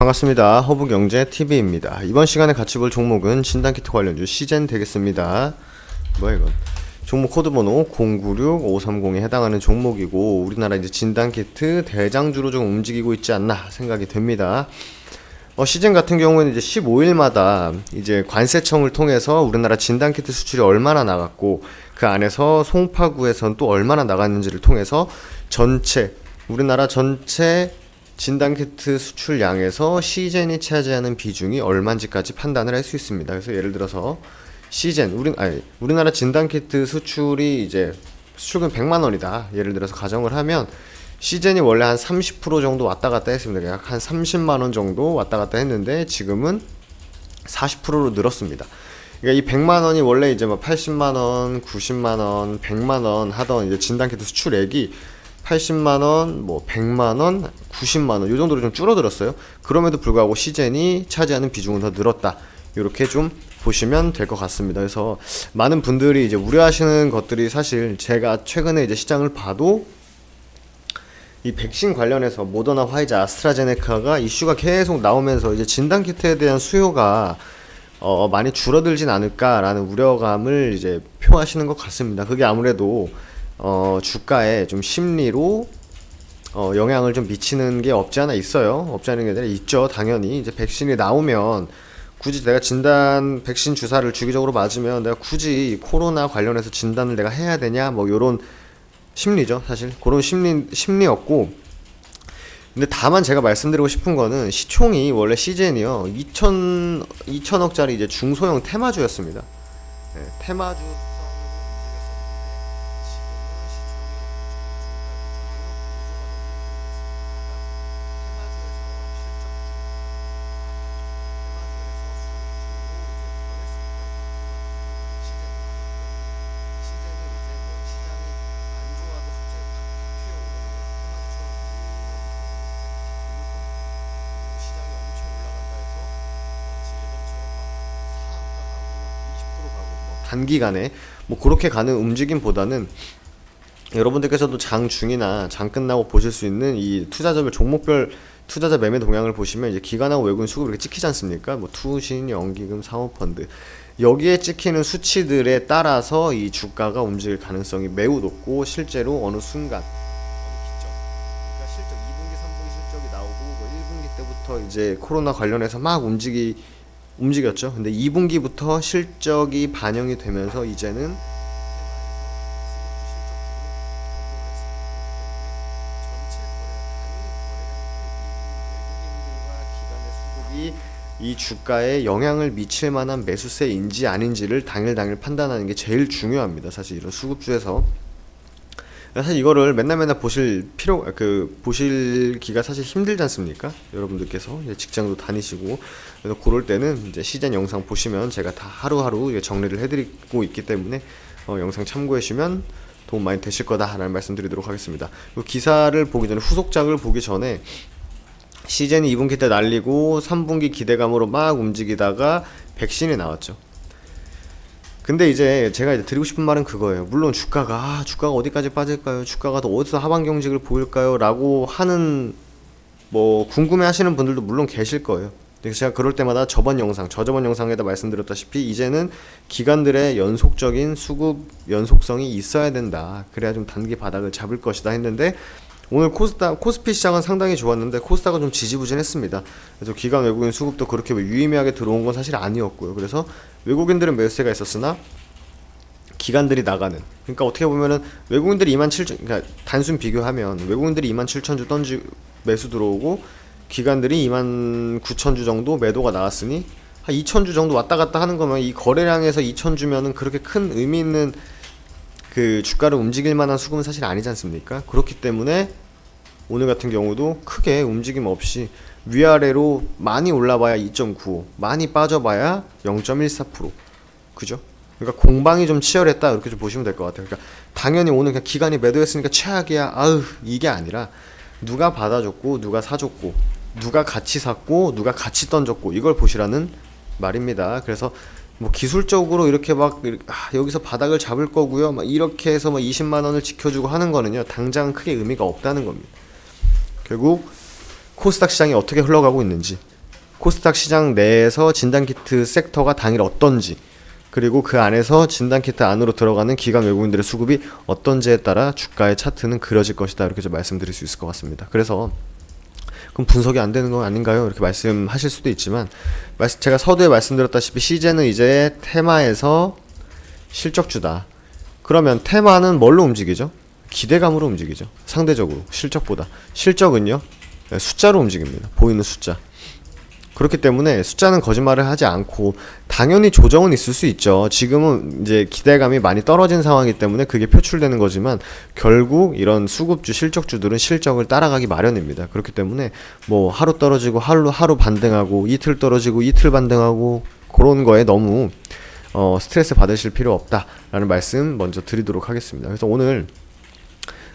반갑습니다. 허브경제TV입니다. 이번 시간에 같이 볼 종목은 진단키트 관련주 시젠 되겠습니다. 뭐야 이건? 종목 코드번호 096530에 해당하는 종목이고 우리나라 이제 진단키트 대장주로 좀 움직이고 있지 않나 생각이 됩니다. 시젠 같은 경우에는 이제 15일마다 이제 관세청을 통해서 우리나라 진단키트 수출이 얼마나 나갔고 그 안에서 송파구에선 또 얼마나 나갔는지를 통해서 우리나라 전체 진단키트 수출량에서 시젠이 차지하는 비중이 얼마인지까지 판단을 할 수 있습니다. 그래서 예를 들어서 우리나라 진단키트 수출이 이제 수출금 100만 원이다. 예를 들어서 가정을 하면 시젠이 원래 한 30% 정도 왔다 갔다 했습니다. 약 한 30만 원 정도 왔다 갔다 했는데 지금은 40%로 늘었습니다. 그러니까 이 100만 원이 원래 이제 뭐 80만 원, 90만 원, 100만 원 하던 이제 진단키트 수출액이 80만 원, 뭐 100만 원, 90만 원 이 정도로 좀 줄어들었어요. 그럼에도 불구하고 시젠이 차지하는 비중은 더 늘었다. 이렇게 좀 보시면 될 것 같습니다. 그래서 많은 분들이 이제 우려하시는 것들이 사실 제가 최근에 이제 시장을 봐도 이 백신 관련해서 모더나, 화이자, 아스트라제네카가 이슈가 계속 나오면서 이제 진단키트에 대한 수요가 많이 줄어들진 않을까라는 우려감을 이제 표하시는 것 같습니다. 그게 아무래도 주가에 좀 심리로 영향을 좀 미치는 게 없지 않아 있어요. 없지 않은 게 아니라 있죠. 당연히 이제 백신이 나오면 굳이 내가 백신 주사를 주기적으로 맞으면 내가 굳이 코로나 관련해서 진단을 내가 해야 되냐 뭐 요런 심리죠. 사실 그런 심리였고, 근데 다만 제가 말씀드리고 싶은 거는 시총이 원래 시젠이요 2천억짜리 이제 중소형 테마주였습니다. 네, 테마주 단기간에 뭐 그렇게 가는 움직임보다는 여러분들께서도 장 중이나 장 끝나고 보실 수 있는 이 투자자별 종목별 투자자 매매 동향을 보시면 이제 기관하고 외국인 수급이 이렇게 찍히지 않습니까? 뭐 투신, 연기금, 사모펀드 여기에 찍히는 수치들에 따라서 이 주가가 움직일 가능성이 매우 높고 실제로 어느 순간 그러니까 실적 2분기, 3분기 실적이 나오고 뭐 1분기 때부터 이제 코로나 관련해서 막 움직였죠. 근데 2분기부터 실적이 반영이 되면서 이제는 이 주가에 영향을 미칠 만한 매수세인지 아닌지를 당일 판단하는 게 제일 중요합니다. 사실 이런 수급주에서 사실 이거를 맨날 보실기가 사실 힘들지 않습니까? 여러분들께서 직장도 다니시고 그래서 그럴 때는 이제 시젠 영상 보시면 제가 다 하루하루 정리를 해드리고 있기 때문에 영상 참고하시면 도움 많이 되실 거다라는 말씀드리도록 하겠습니다. 기사를 보기 전에 후속작을 보기 전에 시젠이 2분기 때 날리고 3분기 기대감으로 막 움직이다가 백신이 나왔죠. 근데 이제 제가 이제 드리고 싶은 말은 그거예요. 물론 주가가 어디까지 빠질까요? 주가가 더 어디서 하방 경직을 보일까요? 라고 하는 뭐 궁금해 하시는 분들도 물론 계실 거예요. 그래서 제가 그럴 때마다 저번 영상에다 말씀드렸다시피 이제는 기관들의 연속적인 수급 연속성이 있어야 된다. 그래야 좀 단기 바닥을 잡을 것이다 했는데 오늘 코스피 시장은 상당히 좋았는데 코스닥은 좀 지지부진했습니다. 그래서 기관 외국인 수급도 그렇게 유의미하게 들어온 건 사실 아니었고요. 그래서 외국인들은 매수세가 있었으나 기관들이 나가는, 그러니까 어떻게 보면은 외국인들이 27,000, 그러니까 단순 비교하면 외국인들이 27,000주 매수 들어오고 기관들이 29,000주 정도 매도가 나왔으니 한 2,000주 정도 왔다 갔다 하는 거면 이 거래량에서 2,000주면은 그렇게 큰 의미 있는 그 주가를 움직일 만한 수급은 사실 아니지 않습니까? 그렇기 때문에 오늘 같은 경우도 크게 움직임 없이 위아래로 많이 올라봐야 2.95, 많이 빠져봐야 0.14%. 그죠? 그러니까 공방이 좀 치열했다 이렇게 좀 보시면 될 것 같아요. 그러니까 당연히 오늘 그냥 기간이 매도했으니까 최악이야. 이게 아니라 누가 받아줬고 누가 사줬고 누가 같이 샀고 누가 같이 던졌고 이걸 보시라는 말입니다. 그래서 뭐 기술적으로 이렇게 막 여기서 바닥을 잡을 거고요 막 이렇게 해서 막 20만원을 지켜주고 하는 거는요 당장 크게 의미가 없다는 겁니다. 결국 코스닥 시장이 어떻게 흘러가고 있는지 코스닥 시장 내에서 진단키트 섹터가 당일 어떤지, 그리고 그 안에서 진단키트 안으로 들어가는 기관 외국인들의 수급이 어떤지에 따라 주가의 차트는 그려질 것이다, 이렇게 좀 말씀드릴 수 있을 것 같습니다. 그래서 그럼 분석이 안 되는 건 아닌가요? 이렇게 말씀하실 수도 있지만, 제가 서두에 말씀드렸다시피 시제는 이제 테마에서 실적주다. 그러면 테마는 뭘로 움직이죠? 기대감으로 움직이죠. 상대적으로 실적보다. 실적은요, 숫자로 움직입니다. 보이는 숫자. 그렇기 때문에 숫자는 거짓말을 하지 않고, 당연히 조정은 있을 수 있죠. 지금은 이제 기대감이 많이 떨어진 상황이기 때문에 그게 표출되는 거지만, 결국 이런 수급주, 실적주들은 실적을 따라가기 마련입니다. 그렇기 때문에 뭐 하루 떨어지고 하루 반등하고, 이틀 떨어지고 이틀 반등하고, 그런 거에 너무 스트레스 받으실 필요 없다라는 말씀 먼저 드리도록 하겠습니다. 그래서 오늘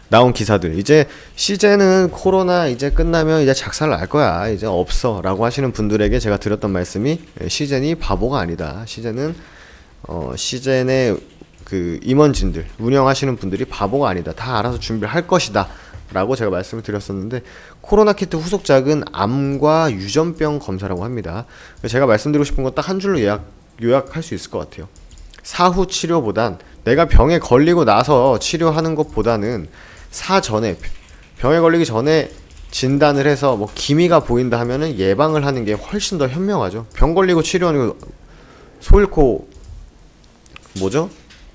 나온 기사들, 이제 시제는 코로나 이제 끝나면 이제 작살 날 거야, 이제 없어 라고 하시는 분들에게 제가 드렸던 말씀이, 시젠이 바보가 아니다. 시젠은 시젠의 그 임원진들, 운영하시는 분들이 바보가 아니다. 다 알아서 준비를 할 것이다 라고 제가 말씀을 드렸었는데, 코로나 키트 후속작은 암과 유전병 검사라고 합니다. 제가 말씀드리고 싶은 건 딱 한 줄로 요약할 수 있을 것 같아요. 사후 치료보단, 내가 병에 걸리고 나서 치료하는 것보다는 사전에, 병에 걸리기 전에 진단을 해서 뭐 기미가 보인다 하면은 예방을 하는 게 훨씬 더 현명하죠. 병 걸리고 치료하는 거, 소 잃고 뭐죠?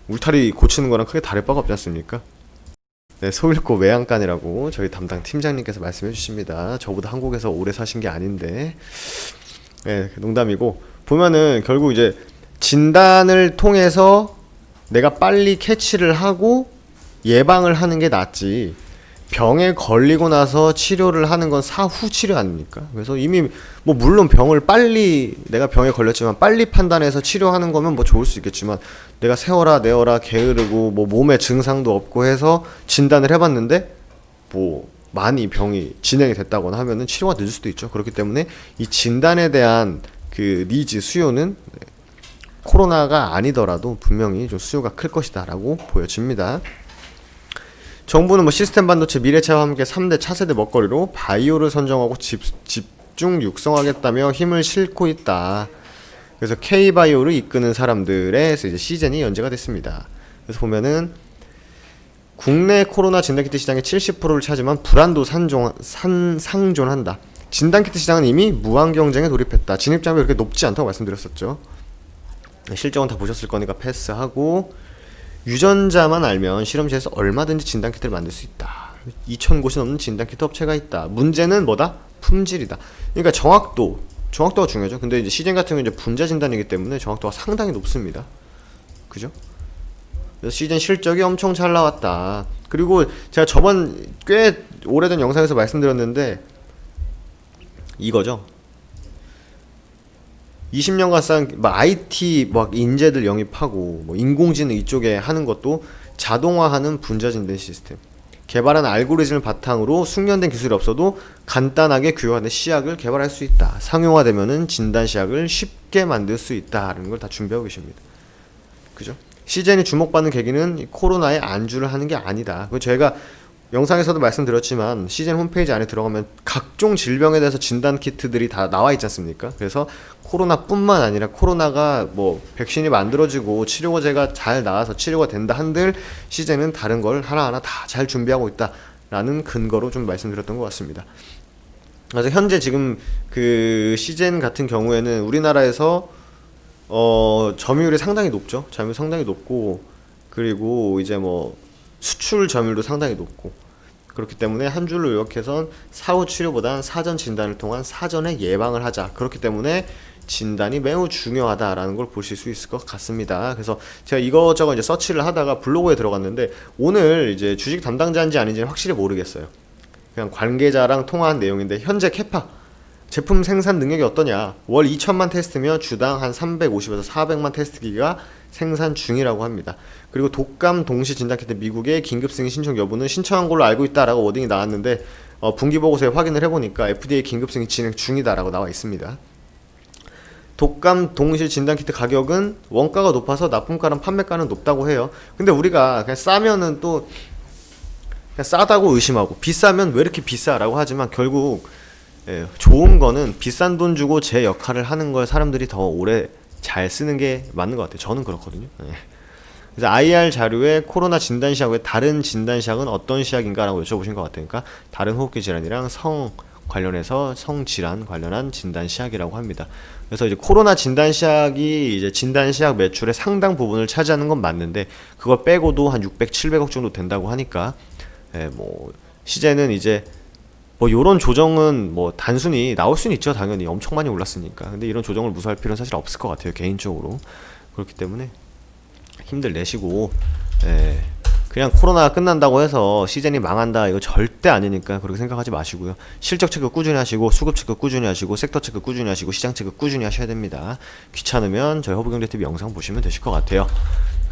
울타리 고치는 거랑 크게 다를 바가 없지 않습니까? 네, 소 잃고 외양간이라고 저희 담당 팀장님께서 말씀해 주십니다. 저보다 한국에서 오래 사신 게 아닌데, 네, 농담이고, 보면은 결국 이제 진단을 통해서 내가 빨리 캐치를 하고 예방을 하는 게 낫지, 병에 걸리고 나서 치료를 하는 건 사후 치료 아닙니까? 그래서 이미 뭐 물론 병을 빨리, 내가 병에 걸렸지만 빨리 판단해서 치료하는 거면 뭐 좋을 수 있겠지만, 내가 세어라 내어라 게으르고 뭐 몸에 증상도 없고 해서 진단을 해봤는데 뭐 많이 병이 진행이 됐다거나 하면은 치료가 늦을 수도 있죠. 그렇기 때문에 이 진단에 대한 그 니즈, 수요는 코로나가 아니더라도 분명히 좀 수요가 클 것이다 라고 보여집니다. 정부는 뭐 시스템 반도체, 미래차와 함께 3대 차세대 먹거리로 바이오를 선정하고 집중 육성하겠다며 힘을 싣고 있다. 그래서 K바이오를 이끄는 사람들의 이제 시즌이 연재가 됐습니다. 그래서 보면은 국내 코로나 진단키트 시장의 70%를 차지만 불안도 상존한다. 진단키트 시장은 이미 무한 경쟁에 돌입했다. 진입장벽이 그렇게 높지 않다고 말씀드렸었죠. 실적은 다 보셨을 거니까 패스하고, 유전자만 알면 실험실에서 얼마든지 진단키트를 만들 수 있다. 2,000곳이 넘는 진단키트 업체가 있다. 문제는 뭐다? 품질이다. 그러니까 정확도가 중요하죠. 근데 이제 시젠 같은 경우는 이제 분자 진단이기 때문에 정확도가 상당히 높습니다. 그죠? 그래서 시젠 실적이 엄청 잘 나왔다. 그리고 제가 저번 꽤 오래전 영상에서 말씀드렸는데 이거죠. 20년간 쌓은 막 IT 막 인재들 영입하고 뭐 인공지능 이쪽에 하는 것도 자동화하는 분자 진단 시스템, 개발한 알고리즘을 바탕으로 숙련된 기술이 없어도 간단하게 규격화된 시약을 개발할 수 있다. 상용화되면은 진단 시약을 쉽게 만들 수 있다라는 걸 다 준비하고 계십니다. 그죠? 시젠이 주목받는 계기는 코로나에 안주를 하는 게 아니다. 그 제가 영상에서도 말씀드렸지만 시젠 홈페이지 안에 들어가면 각종 질병에 대해서 진단 키트들이 다 나와 있지 않습니까? 그래서 코로나뿐만 아니라 코로나가 뭐 백신이 만들어지고 치료제가 잘 나와서 치료가 된다 한들 시젠은 다른 걸 하나하나 다 잘 준비하고 있다라는 근거로 좀 말씀드렸던 것 같습니다. 그래서 현재 지금 그 시젠 같은 경우에는 우리나라에서 점유율이 상당히 높죠. 점유율 상당히 높고, 그리고 이제 뭐 수출 점유율도 상당히 높고, 그렇기 때문에 한 줄로 요약해선 사후 치료보단 사전 진단을 통한 사전에 예방을 하자. 그렇기 때문에 진단이 매우 중요하다라는 걸 보실 수 있을 것 같습니다. 그래서 제가 이것저것 이제 서치를 하다가 블로그에 들어갔는데, 오늘 이제 주식 담당자인지 아닌지는 확실히 모르겠어요. 그냥 관계자랑 통화한 내용인데, 현재 캐파 제품 생산 능력이 어떠냐, 월 2천만 테스트며 주당 한 350에서 400만 테스트기가 생산 중이라고 합니다. 그리고 독감 동시 진단키트 미국의 긴급 승인 신청 여부는 신청한 걸로 알고 있다라고 워딩이 나왔는데, 분기 보고서에 확인을 해보니까 FDA 긴급 승인 진행 중이다라고 나와 있습니다. 독감 동시 진단키트 가격은 원가가 높아서 납품가랑 판매가는 높다고 해요. 근데 우리가 그냥 싸면은 또 그냥 싸다고 의심하고, 비싸면 왜 이렇게 비싸라고 하지만, 결국 좋은 거는 비싼 돈 주고 제 역할을 하는 걸 사람들이 더 오래 잘 쓰는 게 맞는 것 같아요. 저는 그렇거든요. 그래서 IR 자료에 코로나 진단 시약 외 다른 진단 시약은 어떤 시약인가라고 여쭤보신 것 같아요. 그러니까 다른 호흡기 질환이랑 성 관련해서 성질환 관련한 진단 시약이라고 합니다. 그래서 이제 코로나 진단 시약이 이제 진단 시약 매출의 상당 부분을 차지하는 건 맞는데 그걸 빼고도 한 600, 700억 정도 된다고 하니까 뭐 시제는 이제 뭐 요런 조정은 뭐 단순히 나올 수는 있죠. 당연히 엄청 많이 올랐으니까. 근데 이런 조정을 무서워할 필요는 사실 없을 것 같아요. 개인적으로. 그렇기 때문에 힘들 내시고 그냥 코로나가 끝난다고 해서 시즌이 망한다 이거 절대 아니니까 그렇게 생각하지 마시고요. 실적 체크 꾸준히 하시고 수급 체크 꾸준히 하시고 섹터 체크 꾸준히 하시고 시장 체크 꾸준히 하셔야 됩니다. 귀찮으면 저희 허브경제TV 영상 보시면 되실 것 같아요.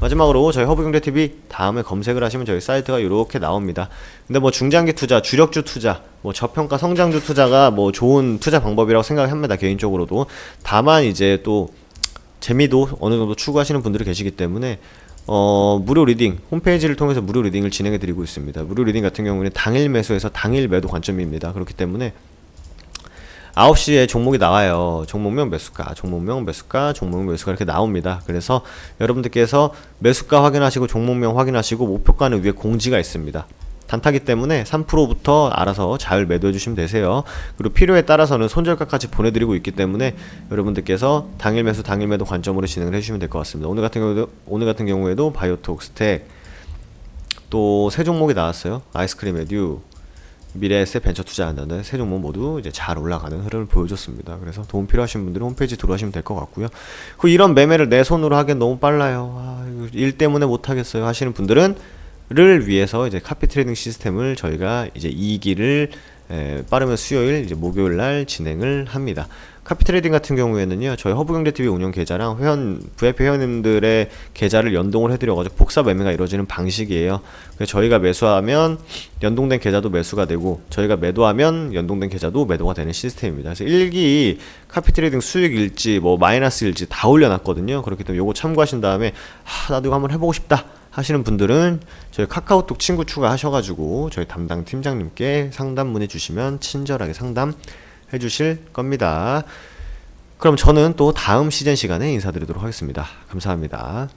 마지막으로 저희 허브경제TV 다음에 검색을 하시면 저희 사이트가 이렇게 나옵니다. 근데 뭐 중장기 투자, 주력주 투자, 뭐 저평가 성장주 투자가 뭐 좋은 투자 방법이라고 생각합니다. 개인적으로도. 다만 이제 또 재미도 어느 정도 추구하시는 분들이 계시기 때문에 무료 리딩 홈페이지를 통해서 무료 리딩을 진행해 드리고 있습니다. 무료 리딩 같은 경우는 당일 매수에서 당일 매도 관점입니다. 그렇기 때문에 9시에 종목이 나와요. 종목명 매수가, 종목명 매수가, 종목명 매수가 이렇게 나옵니다. 그래서 여러분들께서 매수가 확인하시고 종목명 확인하시고 목표가는 위에 공지가 있습니다. 단타기 때문에 3%부터 알아서 잘 매도해 주시면 되세요. 그리고 필요에 따라서는 손절가까지 보내드리고 있기 때문에 여러분들께서 당일 매수 당일 매도 관점으로 진행을 해주시면 될 것 같습니다. 오늘 같은 경우에도 바이오톡, 스택 또 세 종목이 나왔어요. 아이스크림 에듀, 미래에셋 벤처 투자한다는 세 종목 모두 이제 잘 올라가는 흐름을 보여줬습니다. 그래서 도움 필요하신 분들은 홈페이지 들어오시면 될 것 같고요. 그 이런 매매를 내 손으로 하기엔 너무 빨라요. 일 때문에 못 하겠어요 하시는 분들은 를 위해서 이제 카피 트레이딩 시스템을 저희가 이제 2기를 빠르면 수요일 이제 목요일 날 진행을 합니다. 카피 트레이딩 같은 경우에는요, 저희 허브경제TV 운영 계좌랑 VIP 회원님들의 계좌를 연동을 해드려가지고 복사 매매가 이루어지는 방식이에요. 그래서 저희가 매수하면 연동된 계좌도 매수가 되고, 저희가 매도하면 연동된 계좌도 매도가 되는 시스템입니다. 그래서 1기 카피 트레이딩 수익일지, 뭐 마이너스일지 다 올려놨거든요. 그렇기 때문에 요거 참고하신 다음에, 나도 이거 한번 해보고 싶다 하시는 분들은 저희 카카오톡 친구 추가하셔가지고 저희 담당 팀장님께 상담 문의 주시면 친절하게 상담해 주실 겁니다. 그럼 저는 또 다음 시즌 시간에 인사드리도록 하겠습니다. 감사합니다.